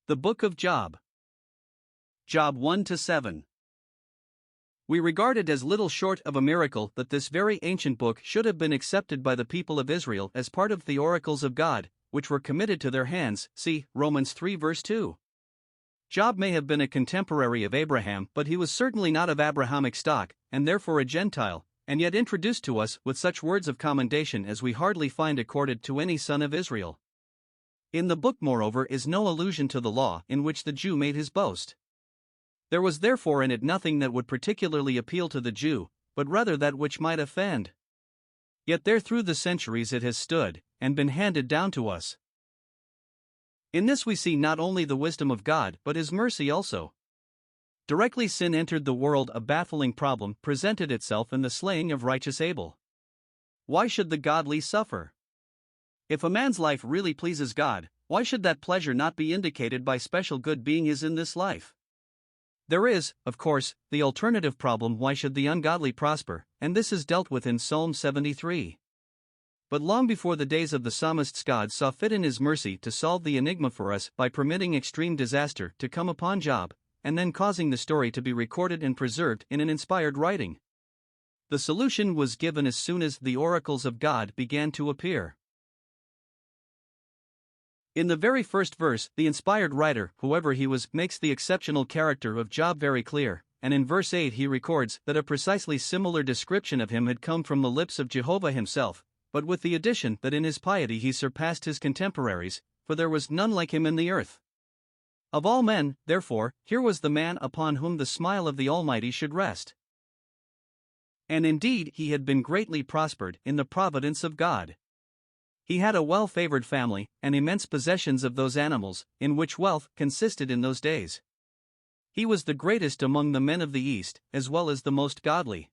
The Book of Job. Job 1-7. We regard it as little short of a miracle that this very ancient book should have been accepted by the people of Israel as part of the oracles of God, which were committed to their hands. See Romans 3 verse 2. Job may have been a contemporary of Abraham, but he was certainly not of Abrahamic stock, and therefore a Gentile, and yet introduced to us with such words of commendation as we hardly find accorded to any son of Israel. In the book, moreover, is no allusion to the law in which the Jew made his boast. There was therefore in it nothing that would particularly appeal to the Jew, but rather that which might offend. Yet there through the centuries it has stood, and been handed down to us. In this we see not only the wisdom of God but His mercy also. Directly sin entered the world, a baffling problem presented itself in the slaying of righteous Abel. Why should the godly suffer? If a man's life really pleases God, why should that pleasure not be indicated by special good being his in this life? There is, of course, the alternative problem: why should the ungodly prosper, and this is dealt with in Psalm 73. But long before the days of the psalmists, God saw fit in His mercy to solve the enigma for us by permitting extreme disaster to come upon Job, and then causing the story to be recorded and preserved in an inspired writing. The solution was given as soon as the oracles of God began to appear. In the very first verse, the inspired writer, whoever he was, makes the exceptional character of Job very clear, and in verse 8 he records that a precisely similar description of him had come from the lips of Jehovah himself, but with the addition that in his piety he surpassed his contemporaries, for there was none like him in the earth. Of all men, therefore, here was the man upon whom the smile of the Almighty should rest. And indeed he had been greatly prospered in the providence of God. He had a well-favored family, and immense possessions of those animals, in which wealth consisted in those days. He was the greatest among the men of the East, as well as the most godly.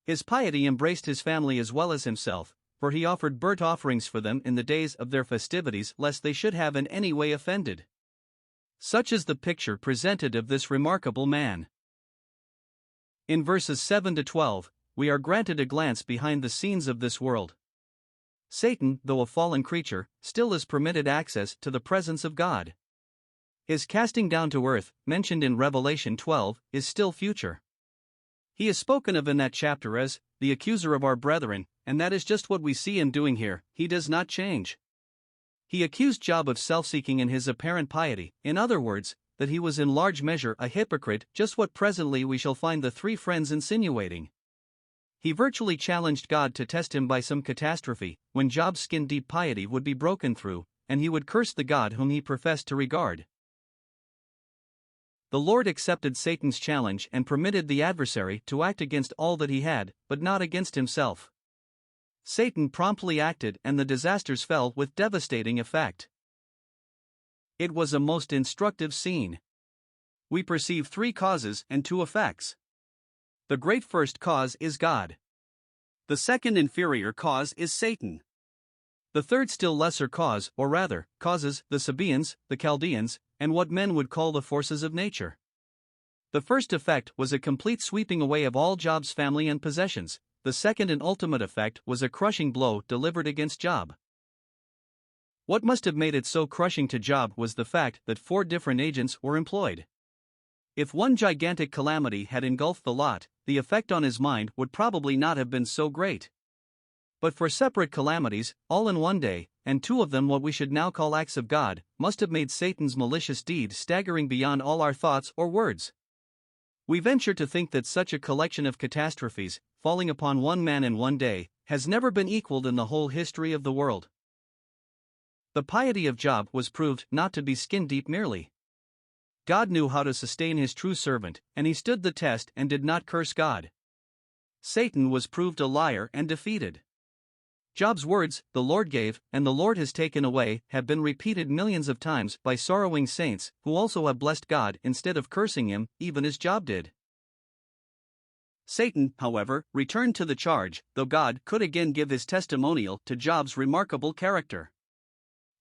His piety embraced his family as well as himself, for he offered burnt offerings for them in the days of their festivities, lest they should have in any way offended. Such is the picture presented of this remarkable man. In verses 7-12, we are granted a glance behind the scenes of this world. Satan, though a fallen creature, still is permitted access to the presence of God. His casting down to earth, mentioned in Revelation 12, is still future. He is spoken of in that chapter as the accuser of our brethren, and that is just what we see him doing here. He does not change. He accused Job of self-seeking in his apparent piety, in other words, that he was in large measure a hypocrite, just what presently we shall find the three friends insinuating. He virtually challenged God to test him by some catastrophe, when Job's skin-deep piety would be broken through, and he would curse the God whom he professed to regard. The Lord accepted Satan's challenge and permitted the adversary to act against all that he had, but not against himself. Satan promptly acted, and the disasters fell with devastating effect. It was a most instructive scene. We perceive three causes and two effects. The great first cause is God. The second inferior cause is Satan. The third still lesser cause, or rather, causes, the Sabaeans, the Chaldeans, and what men would call the forces of nature. The first effect was a complete sweeping away of all Job's family and possessions. The second and ultimate effect was a crushing blow delivered against Job. What must have made it so crushing to Job was the fact that 4 different agents were employed. If one gigantic calamity had engulfed the lot, the effect on his mind would probably not have been so great. But for separate calamities, all in one day, and 2 of them what we should now call acts of God, must have made Satan's malicious deed staggering beyond all our thoughts or words. We venture to think that such a collection of catastrophes, falling upon one man in one day, has never been equaled in the whole history of the world. The piety of Job was proved not to be skin-deep merely. God knew how to sustain His true servant, and he stood the test and did not curse God. Satan was proved a liar and defeated. Job's words, "The Lord gave, and the Lord has taken away," have been repeated millions of times by sorrowing saints who also have blessed God instead of cursing Him, even as Job did. Satan, however, returned to the charge, though God could again give his testimonial to Job's remarkable character.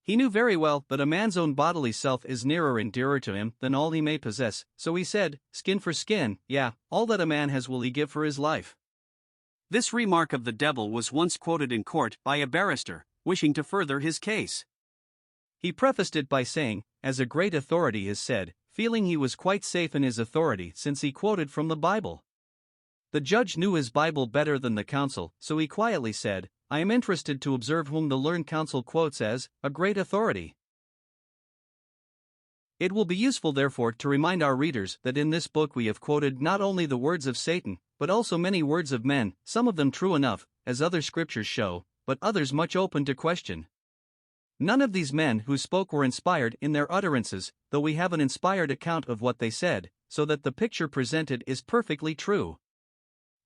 He knew very well that a man's own bodily self is nearer and dearer to him than all he may possess, so he said, "Skin for skin, yeah, all that a man has will he give for his life." This remark of the devil was once quoted in court by a barrister, wishing to further his case. He prefaced it by saying, as a great authority is said, feeling he was quite safe in his authority since he quoted from the Bible. The judge knew his Bible better than the council, so he quietly said, "I am interested to observe whom the learned council quotes as a great authority." It will be useful, therefore, to remind our readers that in this book we have quoted not only the words of Satan, but also many words of men, some of them true enough, as other scriptures show, but others much open to question. None of these men who spoke were inspired in their utterances, though we have an inspired account of what they said, so that the picture presented is perfectly true.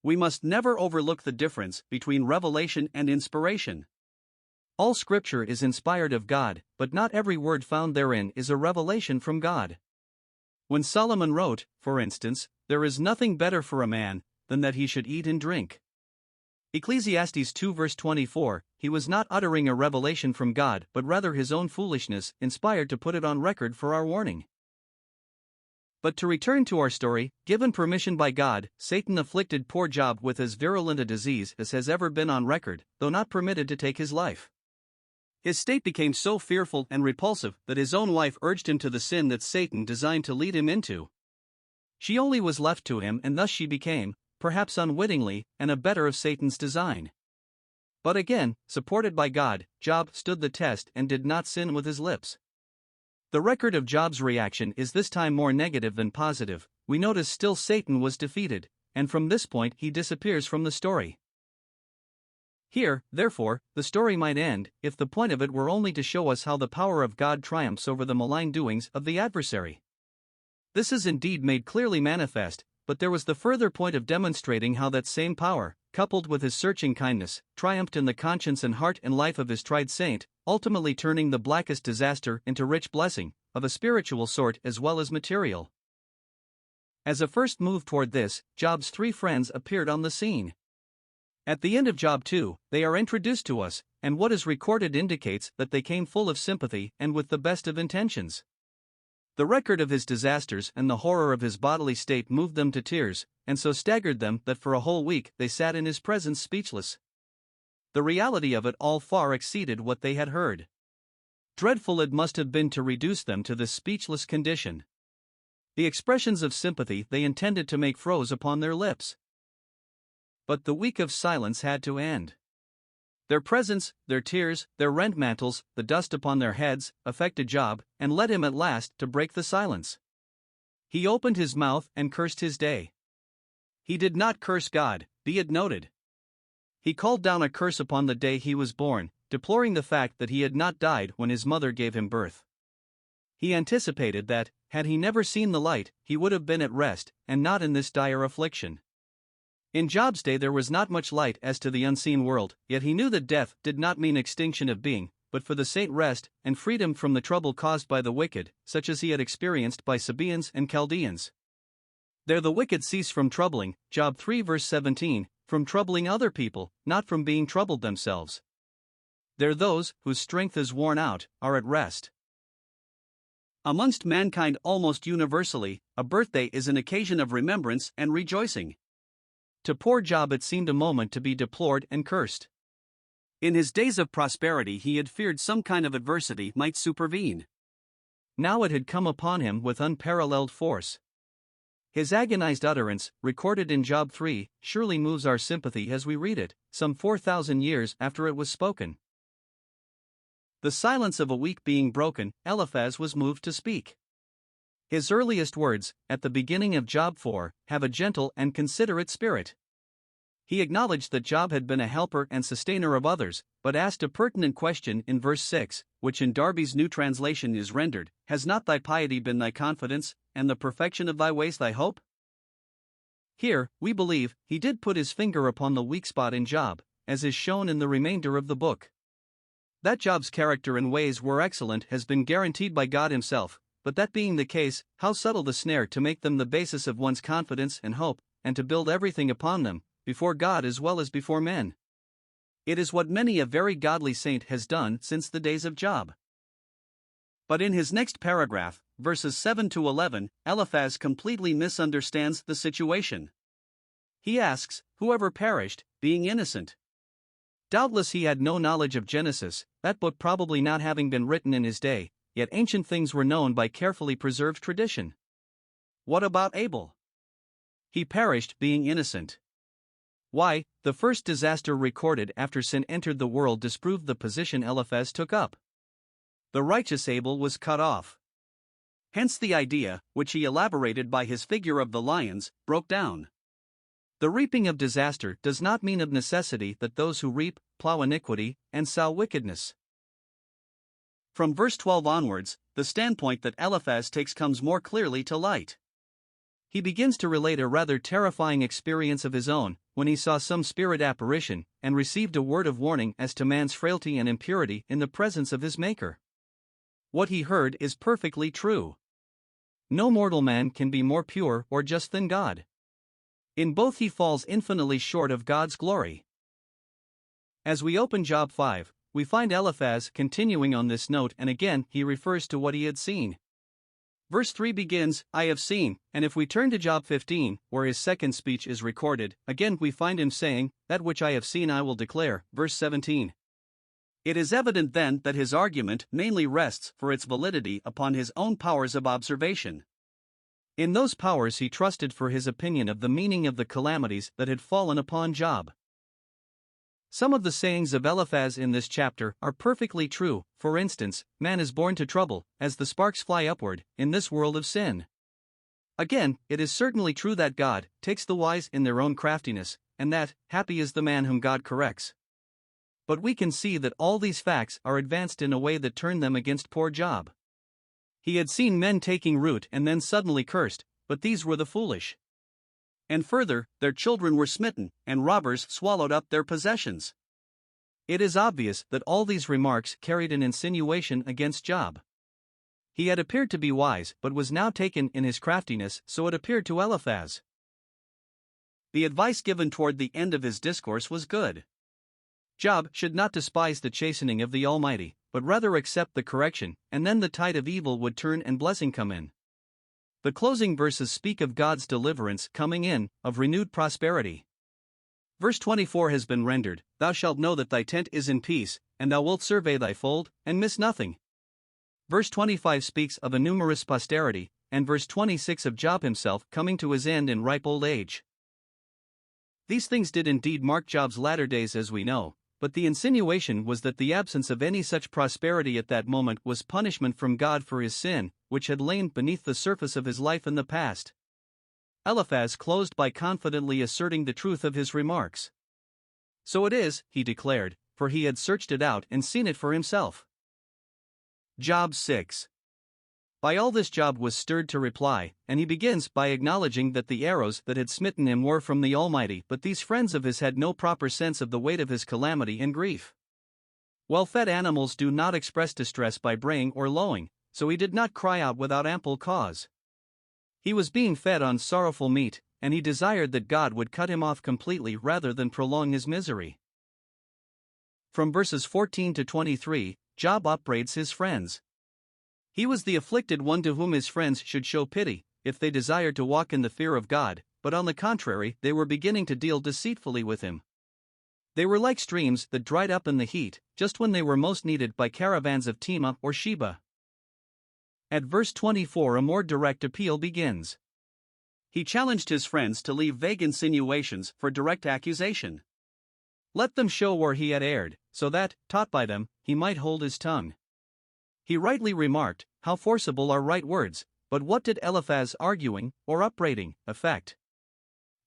We must never overlook the difference between revelation and inspiration. All scripture is inspired of God, but not every word found therein is a revelation from God. When Solomon wrote, for instance, "There is nothing better for a man than that he should eat and drink." Ecclesiastes 2 verse 24, he was not uttering a revelation from God but rather his own foolishness, inspired to put it on record for our warning. But to return to our story, given permission by God, Satan afflicted poor Job with as virulent a disease as has ever been on record, though not permitted to take his life. His state became so fearful and repulsive that his own wife urged him to the sin that Satan designed to lead him into. She only was left to him, and thus she became, perhaps unwittingly, an abettor of Satan's design. But again, supported by God, Job stood the test and did not sin with his lips. The record of Job's reaction is this time more negative than positive. We notice still Satan was defeated, and from this point he disappears from the story. Here, therefore, the story might end, if the point of it were only to show us how the power of God triumphs over the malign doings of the adversary. This is indeed made clearly manifest, but there was the further point of demonstrating how that same power, coupled with his searching kindness, triumphed in the conscience and heart and life of his tried saint, ultimately turning the blackest disaster into rich blessing, of a spiritual sort as well as material. As a first move toward this, Job's three friends appeared on the scene. At the end of Job 2, they are introduced to us, and what is recorded indicates that they came full of sympathy and with the best of intentions. The record of his disasters and the horror of his bodily state moved them to tears, and so staggered them that for a whole week they sat in his presence speechless. The reality of it all far exceeded what they had heard. Dreadful it must have been to reduce them to this speechless condition. The expressions of sympathy they intended to make froze upon their lips. But the week of silence had to end. Their presence, their tears, their rent mantles, the dust upon their heads, affected Job, and led him at last to break the silence. He opened his mouth and cursed his day. He did not curse God, be it noted. He called down a curse upon the day he was born, deploring the fact that he had not died when his mother gave him birth. He anticipated that, had he never seen the light, he would have been at rest, and not in this dire affliction. In Job's day there was not much light as to the unseen world, yet he knew that death did not mean extinction of being, but for the saint rest and freedom from the trouble caused by the wicked, such as he had experienced by Sabaeans and Chaldeans. There the wicked cease from troubling, Job 3 verse 17, from troubling other people, not from being troubled themselves. There those, whose strength is worn out, are at rest. Amongst mankind almost universally, a birthday is an occasion of remembrance and rejoicing. To poor Job it seemed a moment to be deplored and cursed. In his days of prosperity he had feared some kind of adversity might supervene. Now it had come upon him with unparalleled force. His agonized utterance, recorded in Job 3, surely moves our sympathy as we read it, some 4,000 years after it was spoken. The silence of a week being broken, Eliphaz was moved to speak. His earliest words, at the beginning of Job 4, have a gentle and considerate spirit. He acknowledged that Job had been a helper and sustainer of others, but asked a pertinent question in verse 6, which in Darby's New Translation is rendered, "Has not thy piety been thy confidence, and the perfection of thy ways thy hope?" Here, we believe, he did put his finger upon the weak spot in Job, as is shown in the remainder of the book. That Job's character and ways were excellent has been guaranteed by God himself, but that being the case, how subtle the snare to make them the basis of one's confidence and hope, and to build everything upon them, before God as well as before men. It is what many a very godly saint has done since the days of Job. But in his next paragraph, verses 7 to 11, Eliphaz completely misunderstands the situation. He asks, whoever perished, being innocent. Doubtless he had no knowledge of Genesis, that book probably not having been written in his day, yet ancient things were known by carefully preserved tradition. What about Abel? He perished being innocent. Why, the first disaster recorded after sin entered the world disproved the position Eliphaz took up. The righteous Abel was cut off. Hence the idea, which he elaborated by his figure of the lions, broke down. The reaping of disaster does not mean of necessity that those who reap, plow iniquity, and sow wickedness. From verse 12 onwards, the standpoint that Eliphaz takes comes more clearly to light. He begins to relate a rather terrifying experience of his own, when he saw some spirit apparition, and received a word of warning as to man's frailty and impurity in the presence of his Maker. What he heard is perfectly true. No mortal man can be more pure or just than God. In both he falls infinitely short of God's glory. As we open Job 5, we find Eliphaz continuing on this note, and again he refers to what he had seen. Verse 3 begins, I have seen, and if we turn to Job 15, where his second speech is recorded, again we find him saying, that which I have seen I will declare. Verse 17. It is evident then that his argument mainly rests for its validity upon his own powers of observation. In those powers he trusted for his opinion of the meaning of the calamities that had fallen upon Job. Some of the sayings of Eliphaz in this chapter are perfectly true. For instance, man is born to trouble, as the sparks fly upward, in this world of sin. Again, it is certainly true that God takes the wise in their own craftiness, and that, happy is the man whom God corrects. But we can see that all these facts are advanced in a way that turned them against poor Job. He had seen men taking root and then suddenly cursed, but these were the foolish. And further, their children were smitten, and robbers swallowed up their possessions. It is obvious that all these remarks carried an insinuation against Job. He had appeared to be wise, but was now taken in his craftiness, so it appeared to Eliphaz. The advice given toward the end of his discourse was good. Job should not despise the chastening of the Almighty, but rather accept the correction, and then the tide of evil would turn and blessing come in. The closing verses speak of God's deliverance coming in, of renewed prosperity. Verse 24 has been rendered, Thou shalt know that thy tent is in peace, and thou wilt survey thy fold, and miss nothing. Verse 25 speaks of a numerous posterity, and verse 26 of Job himself coming to his end in ripe old age. These things did indeed mark Job's latter days, as we know, but the insinuation was that the absence of any such prosperity at that moment was punishment from God for his sin, which had lain beneath the surface of his life in the past. Eliphaz closed by confidently asserting the truth of his remarks. So it is, he declared, for he had searched it out and seen it for himself. Job 6. By all this Job was stirred to reply, and he begins by acknowledging that the arrows that had smitten him were from the Almighty, but these friends of his had no proper sense of the weight of his calamity and grief. Well-fed animals do not express distress by braying or lowing, so he did not cry out without ample cause. He was being fed on sorrowful meat, and he desired that God would cut him off completely rather than prolong his misery. From verses 14 to 23, Job upbraids his friends. He was the afflicted one to whom his friends should show pity, if they desired to walk in the fear of God, but on the contrary, they were beginning to deal deceitfully with him. They were like streams that dried up in the heat, just when they were most needed by caravans of Tema or Sheba. At verse 24 a more direct appeal begins. He challenged his friends to leave vague insinuations for direct accusation. Let them show where he had erred, so that, taught by them, he might hold his tongue. He rightly remarked, how forcible are right words, but what did Eliphaz arguing, or upbraiding, effect?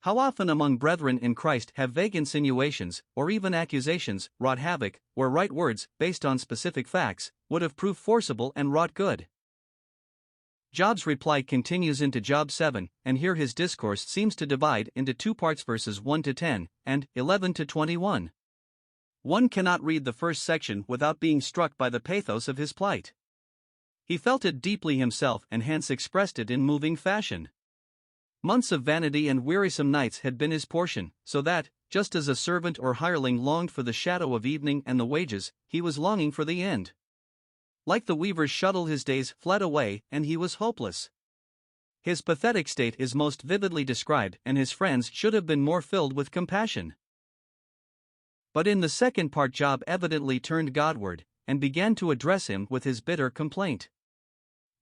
How often among brethren in Christ have vague insinuations, or even accusations, wrought havoc, where right words, based on specific facts, would have proved forcible and wrought good? Job's reply continues into Job 7, and here his discourse seems to divide into two parts, verses 1 to 10, and 11 to 21. One cannot read the first section without being struck by the pathos of his plight. He felt it deeply himself and hence expressed it in moving fashion. Months of vanity and wearisome nights had been his portion, so that, just as a servant or hireling longed for the shadow of evening and the wages, he was longing for the end. Like the weaver's shuttle, his days fled away, and he was hopeless. His pathetic state is most vividly described, and his friends should have been more filled with compassion. But in the second part Job evidently turned Godward, and began to address him with his bitter complaint.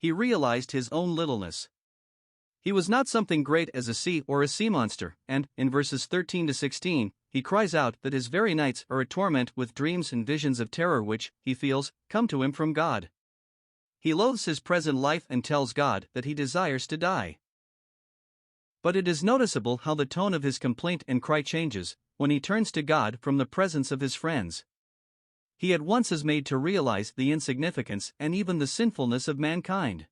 He realized his own littleness. He was not something great as a sea or a sea monster, and, in verses 13 to 16, he cries out that his very nights are a torment with dreams and visions of terror which, he feels, come to him from God. He loathes his present life and tells God that he desires to die. But it is noticeable how the tone of his complaint and cry changes when he turns to God from the presence of his friends. He at once is made to realize the insignificance and even the sinfulness of mankind.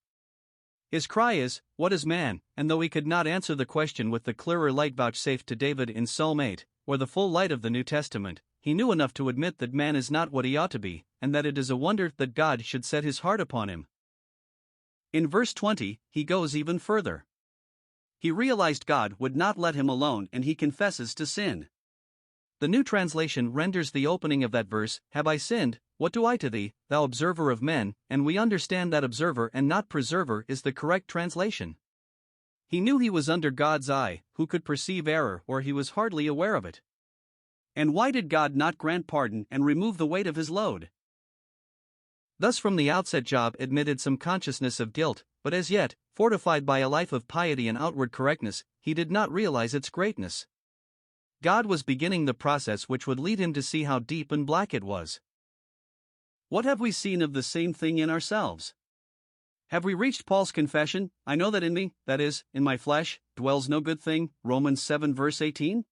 His cry is, "What is man?" And though he could not answer the question with the clearer light vouchsafed to David in Psalm 8, or the full light of the New Testament, he knew enough to admit that man is not what he ought to be, and that it is a wonder that God should set his heart upon him. In verse 20, he goes even further. He realized God would not let him alone and he confesses to sin. The New Translation renders the opening of that verse, "Have I sinned? What do I to thee, thou observer of men?" and we understand that observer and not preserver is the correct translation. He knew he was under God's eye, who could perceive error or he was hardly aware of it. And why did God not grant pardon and remove the weight of his load? Thus from the outset Job admitted some consciousness of guilt, but as yet, fortified by a life of piety and outward correctness, he did not realize its greatness. God was beginning the process which would lead him to see how deep and black it was. What have we seen of the same thing in ourselves? Have we reached Paul's confession, "I know that in me, that is, in my flesh, dwells no good thing," Romans 7 verse 18?